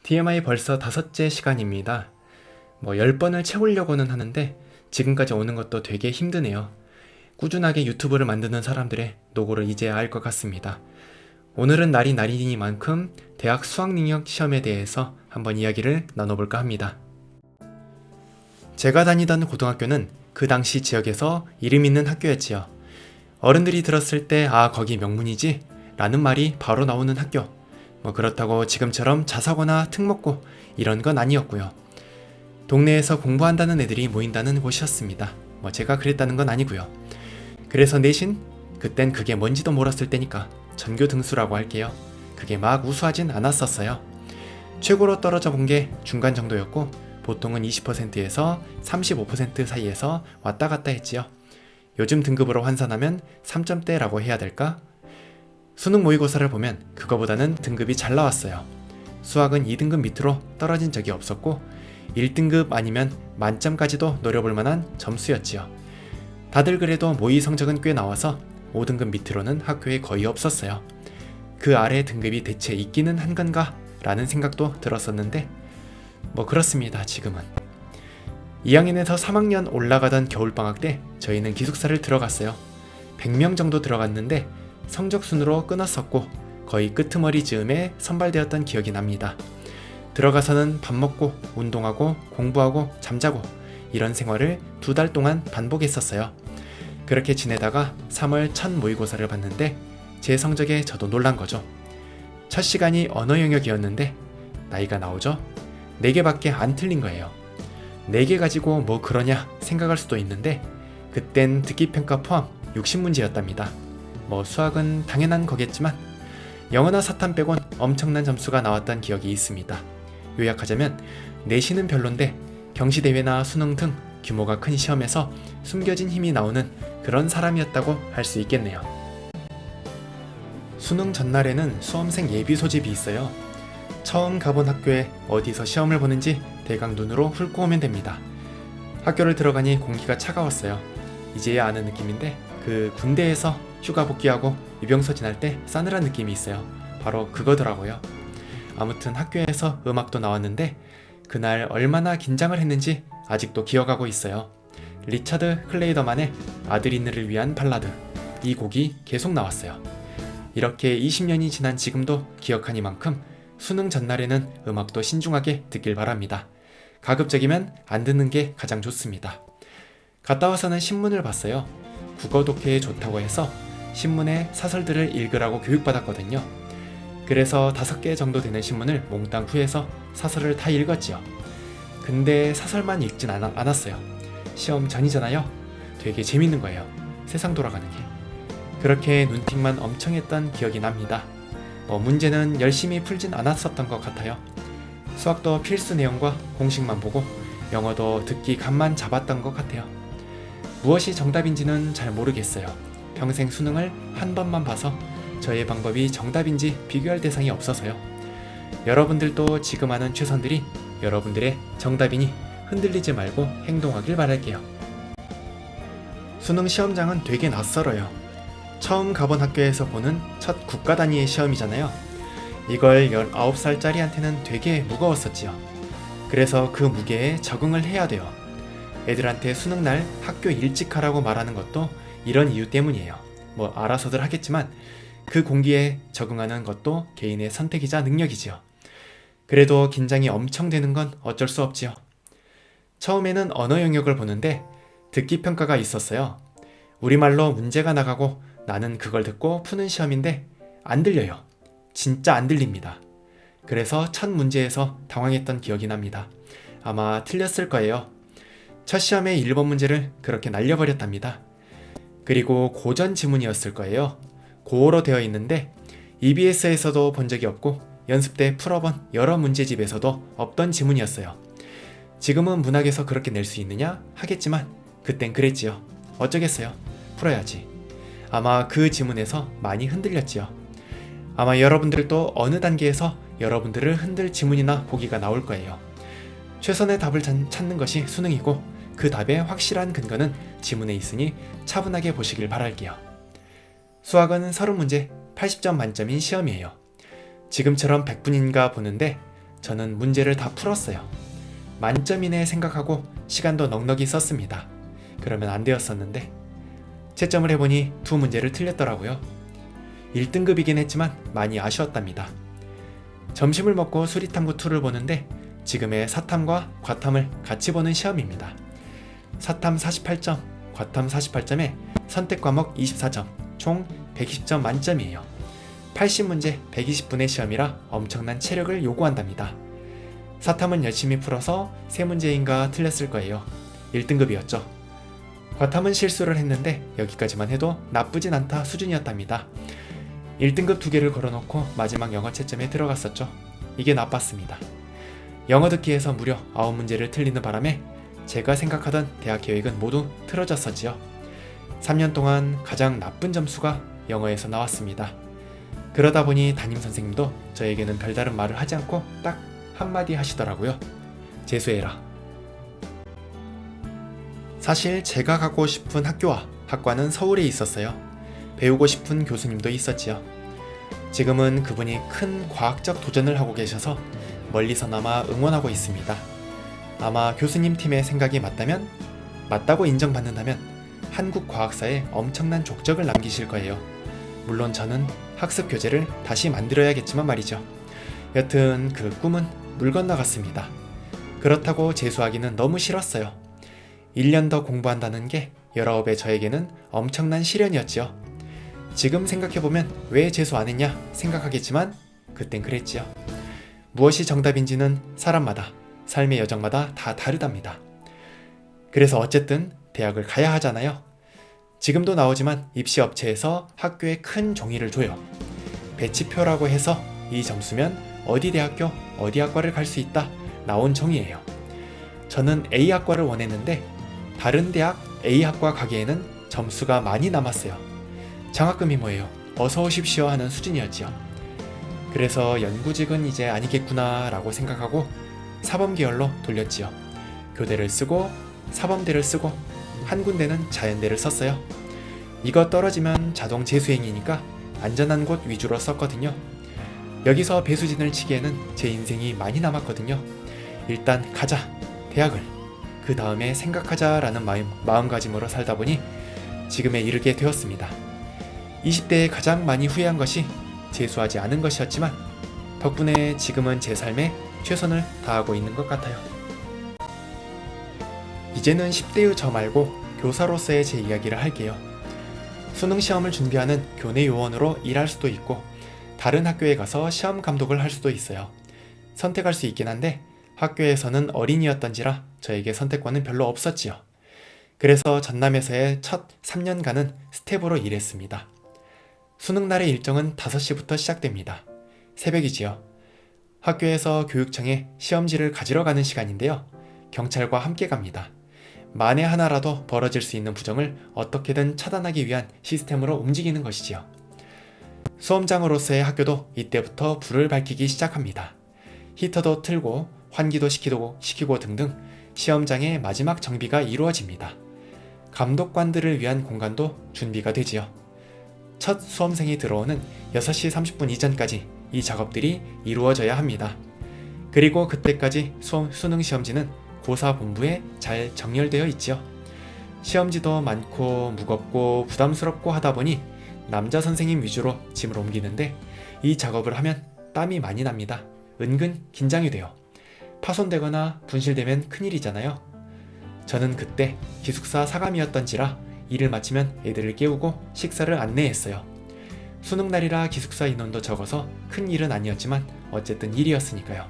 TMI 벌써 5째 시간입니다. 10번을 채우려고는 하는데 지금까지 오는 것도 되게 힘드네요. 꾸준하게 유튜브를 만드는 사람들의 노고를 이제야 알 것 같습니다. 오늘은 날이 날이니만큼 대학 수학능력 시험에 대해서 한번 이야기를 나눠볼까 합니다. 제가 다니던 고등학교는 그 당시 지역에서 이름 있는 학교였지요. 어른들이 들었을 때 거기 명문이지? 라는 말이 바로 나오는 학교. 그렇다고 지금처럼 자사고나 특목고 이런 건 아니었고요. 동네에서 공부한다는 애들이 모인다는 곳이었습니다. 제가 그랬다는 건 아니고요. 그래서 내신? 그땐 그게 뭔지도 몰랐을 때니까 전교 등수라고 할게요. 그게 막 우수하진 않았었어요. 최고로 떨어져 본 게 중간 정도였고 보통은 20%에서 35% 사이에서 왔다 갔다 했지요. 요즘 등급으로 환산하면 3점대라고 해야 될까? 수능 모의고사를 보면 그거보다는 등급이 잘 나왔어요. 수학은 2등급 밑으로 떨어진 적이 없었고 1등급 아니면 만점까지도 노려볼 만한 점수였지요. 다들 그래도 모의 성적은 꽤 나와서 5등급 밑으로는 학교에 거의 없었어요. 그 아래 등급이 대체 있기는 한 건가? 라는 생각도 들었었는데 그렇습니다. 지금은 2학년에서 3학년 올라가던 겨울방학 때 저희는 기숙사를 들어갔어요. 100명 정도 들어갔는데 성적 순으로 끊었었고 거의 끄트머리 즈음에 선발되었던 기억이 납니다. 들어가서는 밥 먹고 운동하고 공부하고 잠자고 이런 생활을 2달 동안 반복했었어요. 그렇게 지내다가 3월 첫 모의고사를 봤는데 제 성적에 저도 놀란 거죠. 첫 시간이 언어 영역이었는데 나이가 나오죠? 4개밖에 안 틀린 거예요. 4개 가지고 뭐 그러냐 생각할 수도 있는데 그땐 듣기평가 포함 60문제였답니다. 수학은 당연한 거겠지만 영어나 사탐 빼곤 엄청난 점수가 나왔던 기억이 있습니다. 요약하자면 내신은 별론데 경시대회나 수능 등 규모가 큰 시험에서 숨겨진 힘이 나오는 그런 사람이었다고 할 수 있겠네요. 수능 전날에는 수험생 예비 소집이 있어요. 처음 가본 학교에 어디서 시험을 보는지 대강 눈으로 훑고 오면 됩니다. 학교를 들어가니 공기가 차가웠어요. 이제야 아는 느낌인데 그 군대에서 휴가 복귀하고 유병서 지날 때 싸늘한 느낌이 있어요. 바로 그거더라고요. 아무튼 학교에서 음악도 나왔는데 그날 얼마나 긴장을 했는지 아직도 기억하고 있어요. 리차드 클레이더만의 아드리느를 위한 발라드, 이 곡이 계속 나왔어요. 이렇게 20년이 지난 지금도 기억하니만큼 수능 전날에는 음악도 신중하게 듣길 바랍니다. 가급적이면 안 듣는 게 가장 좋습니다. 갔다 와서는 신문을 봤어요. 국어 독해에 좋다고 해서 신문에 사설들을 읽으라고 교육받았거든요. 그래서 5개 정도 되는 신문을 몽땅 구해서 사설을 다 읽었지요. 근데 사설만 읽진 않았어요. 시험 전이잖아요. 되게 재밌는 거예요. 세상 돌아가는 게. 그렇게 눈팅만 엄청 했던 기억이 납니다. 문제는 열심히 풀진 않았었던 것 같아요. 수학도 필수 내용과 공식만 보고 영어도 듣기 감만 잡았던 것 같아요. 무엇이 정답인지는 잘 모르겠어요. 평생 수능을 한 번만 봐서 저의 방법이 정답인지 비교할 대상이 없어서요. 여러분들도 지금 하는 최선들이 여러분들의 정답이니 흔들리지 말고 행동하길 바랄게요. 수능 시험장은 되게 낯설어요. 처음 가본 학교에서 보는 첫 국가 단위의 시험이잖아요. 이걸 19살짜리한테는 되게 무거웠었지요. 그래서 그 무게에 적응을 해야 돼요. 애들한테 수능날 학교 일찍 하라고 말하는 것도 이런 이유 때문이에요. 알아서들 하겠지만 그 공기에 적응하는 것도 개인의 선택이자 능력이지요. 그래도 긴장이 엄청 되는 건 어쩔 수 없지요. 처음에는 언어 영역을 보는데 듣기 평가가 있었어요. 우리말로 문제가 나가고 나는 그걸 듣고 푸는 시험인데 안 들려요. 진짜 안 들립니다. 그래서 첫 문제에서 당황했던 기억이 납니다. 아마 틀렸을 거예요. 첫 시험의 1번 문제를 그렇게 날려버렸답니다. 그리고 고전 지문이었을 거예요. 고어로 되어 있는데 EBS에서도 본 적이 없고 연습 때 풀어본 여러 문제집에서도 없던 지문이었어요. 지금은 문학에서 그렇게 낼 수 있느냐 하겠지만 그땐 그랬지요. 어쩌겠어요. 풀어야지. 아마 그 지문에서 많이 흔들렸지요. 아마 여러분들도 어느 단계에서 여러분들을 흔들 지문이나 보기가 나올 거예요. 최선의 답을 찾는 것이 수능이고 그 답의 확실한 근거는 지문에 있으니 차분하게 보시길 바랄게요. 수학은 30문제 80점 만점인 시험이에요. 지금처럼 100분인가 보는데 저는 문제를 다 풀었어요. 만점이네 생각하고 시간도 넉넉히 썼습니다. 그러면 안 되었었는데 채점을 해보니 두 문제를 틀렸더라고요. 1등급이긴 했지만 많이 아쉬웠답니다. 점심을 먹고 수리탐구2를 보는데 지금의 사탐과 과탐을 같이 보는 시험입니다. 사탐 48점, 과탐 48점에 선택 과목 24점, 총 120점 만점이에요. 80문제 120분의 시험이라 엄청난 체력을 요구한답니다. 사탐은 열심히 풀어서 3문제인가 틀렸을 거예요. 1등급이었죠. 과탐은 실수를 했는데 여기까지만 해도 나쁘진 않다 수준이었답니다. 1등급 2개를 걸어놓고 마지막 영어 채점에 들어갔었죠. 이게 나빴습니다. 영어 듣기에서 무려 9문제를 틀리는 바람에 제가 생각하던 대학 계획은 모두 틀어졌었지요. 3년 동안 가장 나쁜 점수가 영어에서 나왔습니다. 그러다 보니 담임선생님도 저에게는 별다른 말을 하지 않고 딱 한마디 하시더라고요. 재수해라. 사실 제가 가고 싶은 학교와 학과는 서울에 있었어요. 배우고 싶은 교수님도 있었지요. 지금은 그분이 큰 과학적 도전을 하고 계셔서 멀리서나마 응원하고 있습니다. 아마 교수님 팀의 생각이 맞다고 인정받는다면 한국 과학사에 엄청난 족적을 남기실 거예요. 물론 저는 학습 교재를 다시 만들어야겠지만 말이죠. 여튼 그 꿈은 물 건너갔습니다. 그렇다고 재수하기는 너무 싫었어요. 1년 더 공부한다는 게 19의 저에게는 엄청난 시련이었지요. 지금 생각해보면 왜 재수 안 했냐 생각하겠지만 그땐 그랬지요. 무엇이 정답인지는 사람마다, 삶의 여정마다 다 다르답니다. 그래서 어쨌든 대학을 가야 하잖아요. 지금도 나오지만 입시업체에서 학교에 큰 종이를 줘요. 배치표라고 해서 이 점수면 어디 대학교, 어디 학과를 갈 수 있다 나온 종이에요. 저는 A학과를 원했는데 다른 대학 A학과 가기에는 점수가 많이 남았어요. 장학금이 뭐예요? 어서 오십시오 하는 수준이었지요. 그래서 연구직은 이제 아니겠구나 라고 생각하고 사범계열로 돌렸지요. 교대를 쓰고 사범대를 쓰고 한 군데는 자연대를 썼어요. 이거 떨어지면 자동 재수행이니까 안전한 곳 위주로 썼거든요. 여기서 배수진을 치기에는 제 인생이 많이 남았거든요. 일단 가자, 대학을. 그 다음에 생각하자라는 마음가짐으로 살다 보니 지금에 이르게 되었습니다. 20대에 가장 많이 후회한 것이 재수하지 않은 것이었지만 덕분에 지금은 제 삶에 최선을 다하고 있는 것 같아요. 이제는 10대의 저 말고 교사로서의 제 이야기를 할게요. 수능 시험을 준비하는 교내 요원으로 일할 수도 있고 다른 학교에 가서 시험 감독을 할 수도 있어요. 선택할 수 있긴 한데 학교에서는 어린이였던지라 저에게 선택권은 별로 없었지요. 그래서 전남에서의 첫 3년간은 스텝으로 일했습니다. 수능날의 일정은 5시부터 시작됩니다. 새벽이지요. 학교에서 교육청에 시험지를 가지러 가는 시간인데요. 경찰과 함께 갑니다. 만에 하나라도 벌어질 수 있는 부정을 어떻게든 차단하기 위한 시스템으로 움직이는 것이지요. 수험장으로서의 학교도 이때부터 불을 밝히기 시작합니다. 히터도 틀고 환기도 시키고 등등 시험장의 마지막 정비가 이루어집니다. 감독관들을 위한 공간도 준비가 되지요. 첫 수험생이 들어오는 6시 30분 이전까지 이 작업들이 이루어져야 합니다. 그리고 그때까지 수능 시험지는 고사본부에 잘 정렬되어 있지요. 시험지도 많고 무겁고 부담스럽고 하다 보니 남자 선생님 위주로 짐을 옮기는데 이 작업을 하면 땀이 많이 납니다. 은근 긴장이 돼요. 파손되거나 분실되면 큰일이잖아요. 저는 그때 기숙사 사감이었던지라 일을 마치면 애들을 깨우고 식사를 안내했어요. 수능날이라 기숙사 인원도 적어서 큰 일은 아니었지만 어쨌든 일이었으니까요.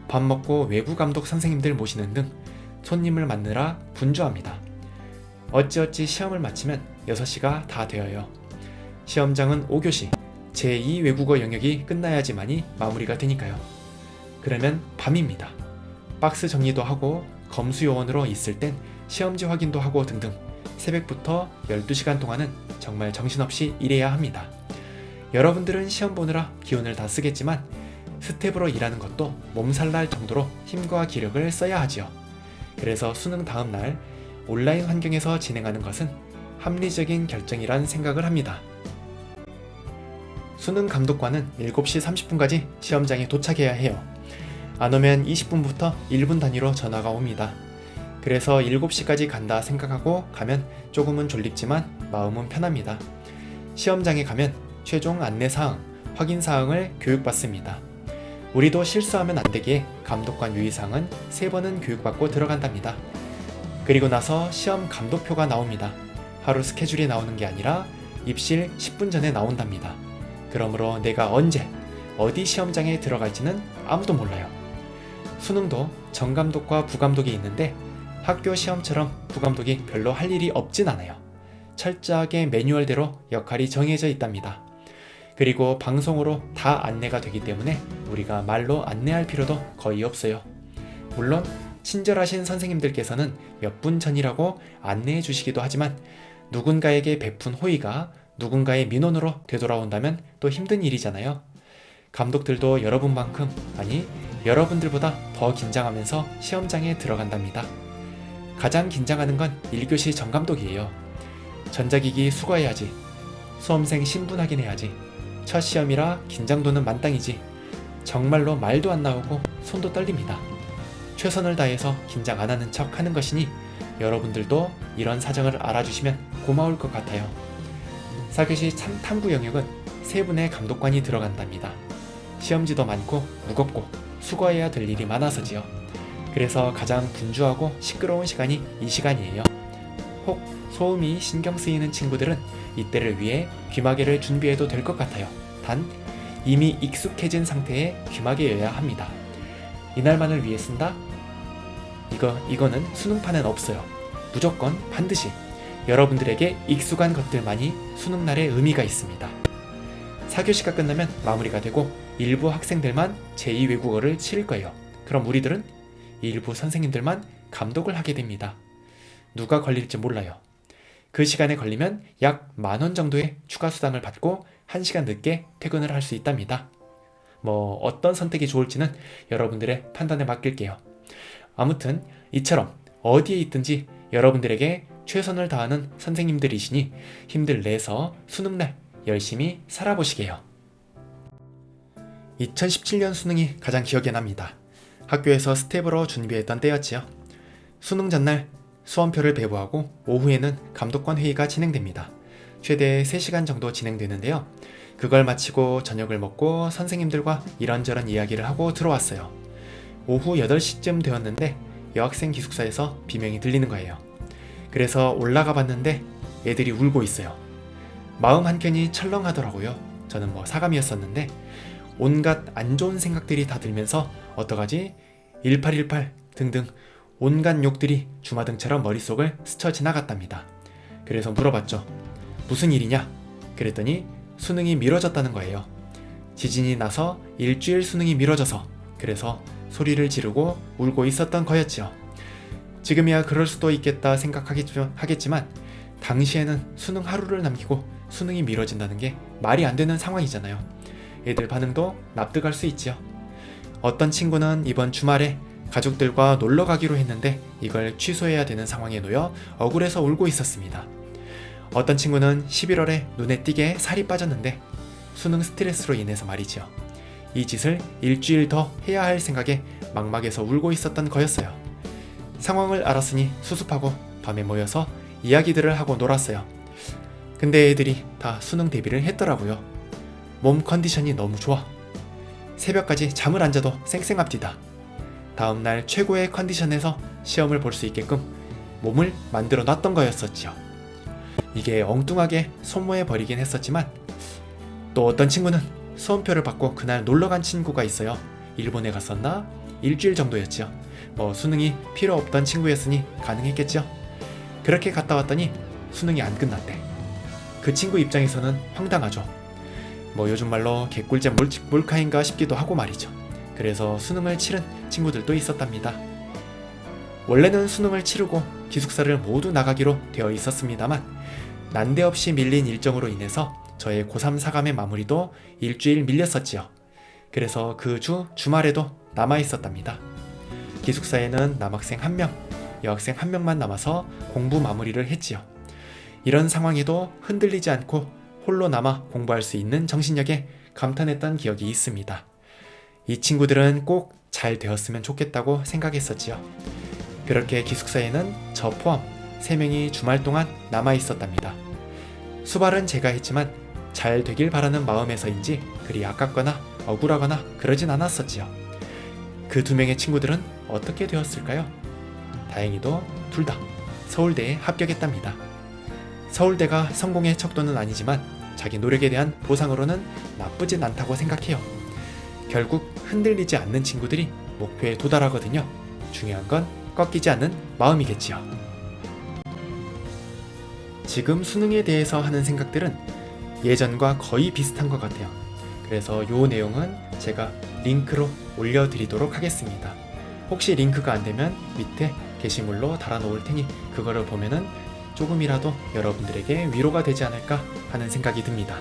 밥 먹고 외부 감독 선생님들 모시는 등 손님을 맞느라 분주합니다. 어찌어찌 시험을 마치면 6시가 다 되어요. 시험장은 5교시, 제2 외국어 영역이 끝나야지만이 마무리가 되니까요. 그러면 밤입니다. 박스 정리도 하고 검수요원으로 있을 땐 시험지 확인도 하고 등등 새벽부터 12시간 동안은 정말 정신없이 일해야 합니다. 여러분들은 시험 보느라 기운을 다 쓰겠지만 스텝으로 일하는 것도 몸살 날 정도로 힘과 기력을 써야 하지요. 그래서 수능 다음 날 온라인 환경에서 진행하는 것은 합리적인 결정이란 생각을 합니다. 수능 감독관은 7시 30분까지 시험장에 도착해야 해요. 안 오면 20분부터 1분 단위로 전화가 옵니다. 그래서 7시까지 간다 생각하고 가면 조금은 졸립지만 마음은 편합니다. 시험장에 가면 최종 안내사항, 확인사항을 교육받습니다. 우리도 실수하면 안 되기에 감독관 유의사항은 3번은 교육받고 들어간답니다. 그리고 나서 시험 감독표가 나옵니다. 하루 스케줄이 나오는 게 아니라 입실 10분 전에 나온답니다. 그러므로 내가 언제, 어디 시험장에 들어갈지는 아무도 몰라요. 수능도 정감독과 부감독이 있는데 학교 시험처럼 부감독이 별로 할 일이 없진 않아요. 철저하게 매뉴얼대로 역할이 정해져 있답니다. 그리고 방송으로 다 안내가 되기 때문에 우리가 말로 안내할 필요도 거의 없어요. 물론 친절하신 선생님들께서는 몇 분 전이라고 안내해 주시기도 하지만 누군가에게 베푼 호의가 누군가의 민원으로 되돌아온다면 또 힘든 일이잖아요. 감독들도 여러분만큼, 아니 여러분들보다 더 긴장하면서 시험장에 들어간답니다. 가장 긴장하는 건 1교시 정감독이에요. 전자기기 수거해야지, 수험생 신분 확인해야지, 첫 시험이라 긴장도는 만땅이지, 정말로 말도 안 나오고 손도 떨립니다. 최선을 다해서 긴장 안 하는 척 하는 것이니 여러분들도 이런 사정을 알아주시면 고마울 것 같아요. 4교시 탐구 영역은 3분의 감독관이 들어간답니다. 시험지도 많고 무겁고 수거해야 될 일이 많아서지요. 그래서 가장 분주하고 시끄러운 시간이 이 시간이에요. 혹 소음이 신경 쓰이는 친구들은 이때를 위해 귀마개를 준비해도 될 것 같아요. 단 이미 익숙해진 상태의 귀마개여야 합니다. 이날만을 위해 쓴다? 이거는 수능판엔 없어요. 무조건 반드시 여러분들에게 익숙한 것들만이 수능날의 의미가 있습니다. 4교시가 끝나면 마무리가 되고 일부 학생들만 제2외국어를 치를 거예요. 그럼 우리들은 일부 선생님들만 감독을 하게 됩니다. 누가 걸릴지 몰라요. 그 시간에 걸리면 약 10,000원 정도의 추가 수당을 받고 1시간 늦게 퇴근을 할 수 있답니다. 어떤 선택이 좋을지는 여러분들의 판단에 맡길게요. 아무튼 이처럼 어디에 있든지 여러분들에게 최선을 다하는 선생님들이시니 힘들 내서 수능날 열심히 살아보시게요. 2017년 수능이 가장 기억에 납니다. 학교에서 스텝으로 준비했던 때였지요. 수능 전날 수험표를 배부하고 오후에는 감독관 회의가 진행됩니다. 최대 3시간 정도 진행되는데요. 그걸 마치고 저녁을 먹고 선생님들과 이런저런 이야기를 하고 들어왔어요. 오후 8시쯤 되었는데 여학생 기숙사에서 비명이 들리는 거예요. 그래서 올라가 봤는데 애들이 울고 있어요. 마음 한켠이 철렁하더라고요. 저는 사감이었었는데 온갖 안 좋은 생각들이 다 들면서 어떡하지? 1818 등등 온갖 욕들이 주마등처럼 머릿속을 스쳐 지나갔답니다. 그래서 물어봤죠. 무슨 일이냐? 그랬더니 수능이 미뤄졌다는 거예요. 지진이 나서 일주일 수능이 미뤄져서 그래서 소리를 지르고 울고 있었던 거였지요. 지금이야 그럴 수도 있겠다 생각하겠지만 당시에는 수능 하루를 남기고 수능이 미뤄진다는 게 말이 안 되는 상황이잖아요. 애들 반응도 납득할 수 있지요. 어떤 친구는 이번 주말에 가족들과 놀러 가기로 했는데 이걸 취소해야 되는 상황에 놓여 억울해서 울고 있었습니다. 어떤 친구는 11월에 눈에 띄게 살이 빠졌는데 수능 스트레스로 인해서 말이죠. 이 짓을 일주일 더 해야 할 생각에 막막해서 울고 있었던 거였어요. 상황을 알았으니 수습하고 밤에 모여서 이야기들을 하고 놀았어요. 근데 애들이 다 수능 대비를 했더라고요. 몸 컨디션이 너무 좋아. 새벽까지 잠을 안 자도 쌩쌩합디다. 다음날 최고의 컨디션에서 시험을 볼 수 있게끔 몸을 만들어 놨던 거였었지요. 이게 엉뚱하게 소모해 버리긴 했었지만 또 어떤 친구는 수험표를 받고 그날 놀러간 친구가 있어요. 일본에 갔었나? 일주일 정도였죠. 수능이 필요 없던 친구였으니 가능했겠죠. 그렇게 갔다 왔더니 수능이 안 끝났대. 그 친구 입장에서는 황당하죠. 요즘 말로 개꿀잼 몰카인가 싶기도 하고 말이죠. 그래서 수능을 치른 친구들도 있었답니다. 원래는 수능을 치르고 기숙사를 모두 나가기로 되어 있었습니다만 난데없이 밀린 일정으로 인해서 저의 고3 사감의 마무리도 일주일 밀렸었지요. 그래서 그 주말에도 남아있었답니다. 기숙사에는 남학생 1명, 여학생 1명만 남아서 공부 마무리를 했지요. 이런 상황에도 흔들리지 않고 홀로 남아 공부할 수 있는 정신력에 감탄했던 기억이 있습니다. 이 친구들은 꼭 잘 되었으면 좋겠다고 생각했었지요. 그렇게 기숙사에는 저 포함 3명이 주말 동안 남아 있었답니다. 수발은 제가 했지만 잘 되길 바라는 마음에서인지 그리 아깝거나 억울하거나 그러진 않았었지요. 그 2명의 친구들은 어떻게 되었을까요? 다행히도 둘 다 서울대에 합격했답니다. 서울대가 성공의 척도는 아니지만 자기 노력에 대한 보상으로는 나쁘진 않다고 생각해요. 결국 흔들리지 않는 친구들이 목표에 도달하거든요. 중요한 건 꺾이지 않는 마음이겠지요. 지금 수능에 대해서 하는 생각들은 예전과 거의 비슷한 것 같아요. 그래서 이 내용은 제가 링크로 올려드리도록 하겠습니다. 혹시 링크가 안되면 밑에 게시물로 달아놓을 테니 그거를 보면은 조금이라도 여러분들에게 위로가 되지 않을까 하는 생각이 듭니다.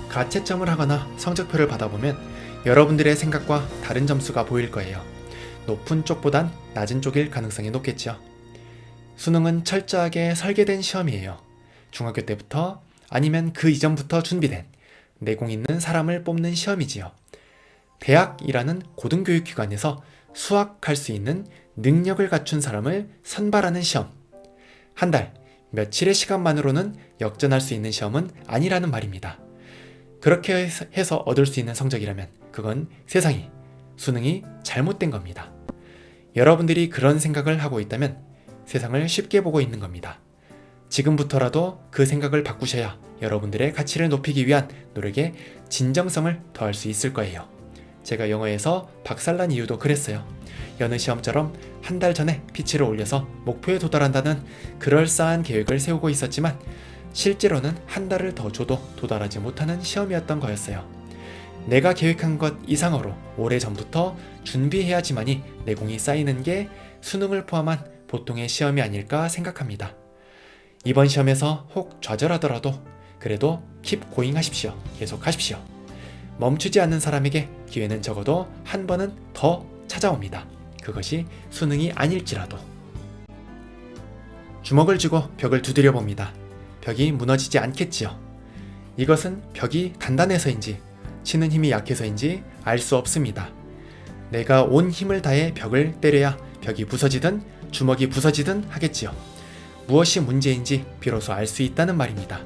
가채점을 하거나 성적표를 받아보면 여러분들의 생각과 다른 점수가 보일 거예요. 높은 쪽보단 낮은 쪽일 가능성이 높겠죠. 수능은 철저하게 설계된 시험이에요. 중학교 때부터 아니면 그 이전부터 준비된 내공 있는 사람을 뽑는 시험이지요. 대학이라는 고등교육기관에서 수학할 수 있는 능력을 갖춘 사람을 선발하는 시험. 한 달, 며칠의 시간만으로는 역전할 수 있는 시험은 아니라는 말입니다. 그렇게 해서 얻을 수 있는 성적이라면 그건 세상이, 수능이 잘못된 겁니다. 여러분들이 그런 생각을 하고 있다면 세상을 쉽게 보고 있는 겁니다. 지금부터라도 그 생각을 바꾸셔야 여러분들의 가치를 높이기 위한 노력에 진정성을 더할 수 있을 거예요. 제가 영어에서 박살난 이유도 그랬어요. 여느 시험처럼 한 달 전에 PC를 올려서 목표에 도달한다는 그럴싸한 계획을 세우고 있었지만 실제로는 한 달을 더 줘도 도달하지 못하는 시험이었던 거였어요. 내가 계획한 것 이상으로 오래전부터 준비해야지만이 내공이 쌓이는 게 수능을 포함한 보통의 시험이 아닐까 생각합니다. 이번 시험에서 혹 좌절하더라도 그래도 keep going 하십시오. 계속 하십시오. 멈추지 않는 사람에게 기회는 적어도 한 번은 더 찾아옵니다. 그것이 수능이 아닐지라도. 주먹을 쥐고 벽을 두드려 봅니다. 벽이 무너지지 않겠지요. 이것은 벽이 단단해서인지 치는 힘이 약해서인지 알 수 없습니다. 내가 온 힘을 다해 벽을 때려야 벽이 부서지든 주먹이 부서지든 하겠지요. 무엇이 문제인지 비로소 알 수 있다는 말입니다.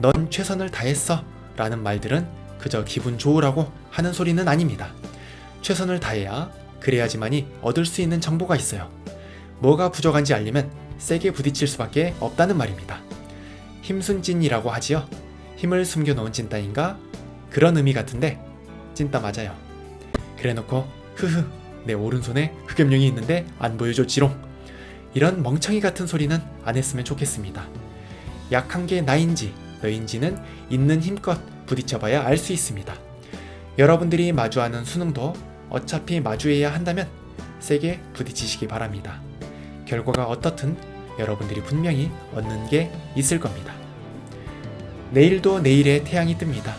넌 최선을 다했어 라는 말들은 그저 기분 좋으라고 하는 소리는 아닙니다. 최선을 다해야 그래야지만이 얻을 수 있는 정보가 있어요. 뭐가 부족한지 알려면 세게 부딪힐 수밖에 없다는 말입니다. 힘순 찐이라고 하지요. 힘을 숨겨놓은 찐따인가? 그런 의미 같은데 찐따 맞아요. 그래놓고 흐흐 내 오른손에 흑염룡이 있는데 안 보여줬지롱. 이런 멍청이 같은 소리는 안 했으면 좋겠습니다. 약한 게 나인지 너인지는 있는 힘껏 부딪혀봐야 알 수 있습니다. 여러분들이 마주하는 수능도 어차피 마주해야 한다면 세게 부딪히시기 바랍니다. 결과가 어떻든 여러분들이 분명히 얻는 게 있을 겁니다. 내일도 내일의 태양이 뜹니다.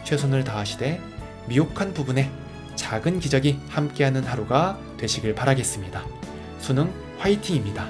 최선을 다하시되 미혹한 부분에 작은 기적이 함께하는 하루가 되시길 바라겠습니다. 수능 화이팅입니다.